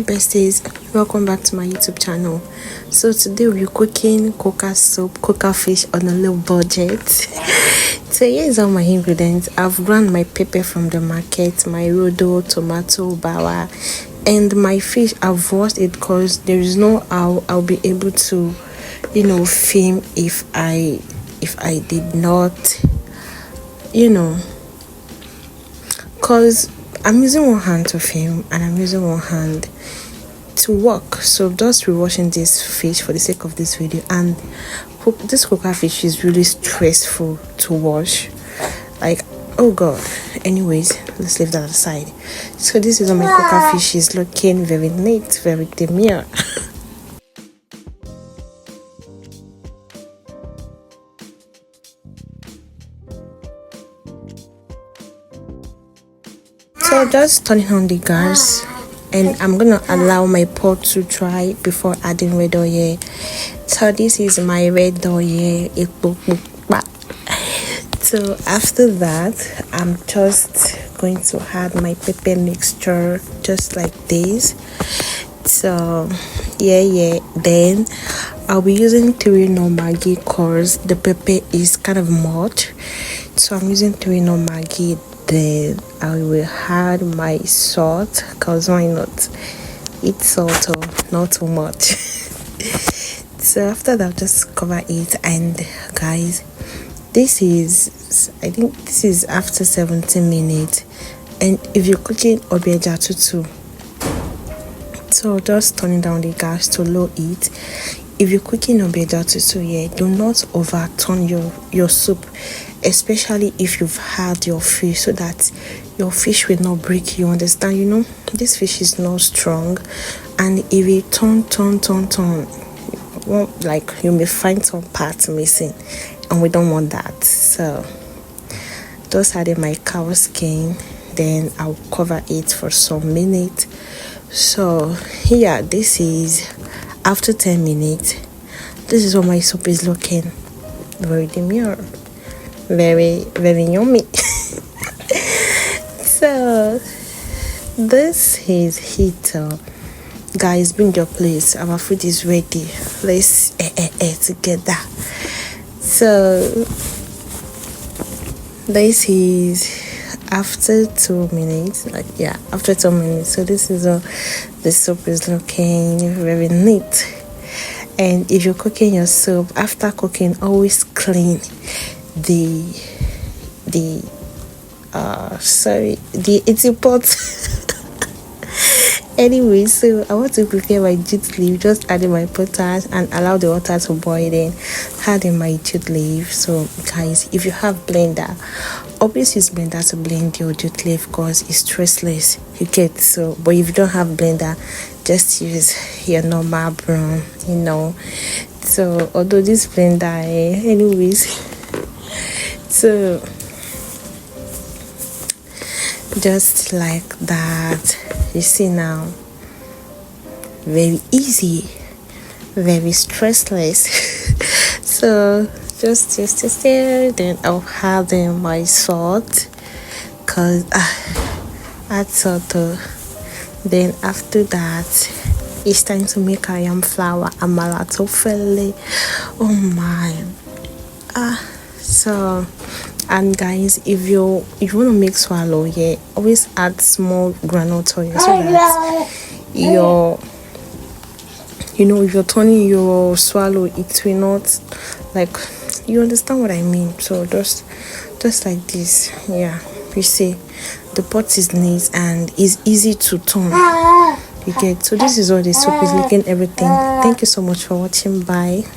Hey besties, welcome back to my YouTube channel. So today we're cooking croaker fish on a low budget. So here's all my ingredients. I've ground my pepper from the market, my rodo, tomato, bawa, and my fish. I've washed it because there is no how I'll be able to, film if I did not, because I'm using one hand to film and I'm using one hand to work. So just rewashing this fish for the sake of this video. And this croaker fish is really stressful to wash, like, oh god. Anyways, let's leave that aside. So this is how my croaker fish is looking. Very neat, very demure. So just turning on the gas, and I'm gonna allow my pot to dry before adding red oil. So this is my red oil. So after that, I'm just going to add my pepper mixture just like this. So then I'll be using 3 Maggie because the pepper is kind of much. So I'm using 3 Maggie. Then I will add my salt, because why not? Eat salt or not too much. So after that, I'll just cover it. And guys, I think this is after 17 minutes. And if you're cooking obeja tutu, so just turning down the gas to low heat. If you're cooking obeja tutu, do not overturn your soup, especially if you've had your fish, so that your fish will not break. You understand? This fish is not strong, and if it turn, well, like, you may find some parts missing, and we don't want that. So just adding my cow skin, then I'll cover it for some minutes. So here, this is after 10 minutes. This is what my soup is looking. Very demure, very yummy. So this is heat. Guys, bring your plates. Our food is ready. Let's together. So this is after 2 minutes. After 2 minutes. So this is how the soup is looking. Very neat. And if you're cooking your soup, after cooking, always clean the eating pot. Anyway, so I want to prepare my jute leaf. Just adding my potash and allow the water to boil. Then adding my jute leaf. So guys, if you have blender, always use blender to blend your jute leaf because it's stressless. You get. So, but if you don't have blender, just use your normal broom. So although this blender, anyways. So just like that. You see now, very easy, very stressless. So just there. Then I'll add in my salt, cause add salt. Then after that, it's time to make yam flour, Amala tofele. Oh my! So. And guys, if you want to make swallow, always add small granite oil so that if you're turning your swallow, it will not, like, you understand what I mean. So just like this. You see, the pot is neat and is easy to turn. You get. So this is all the soup is looking, everything. Thank you so much for watching. Bye.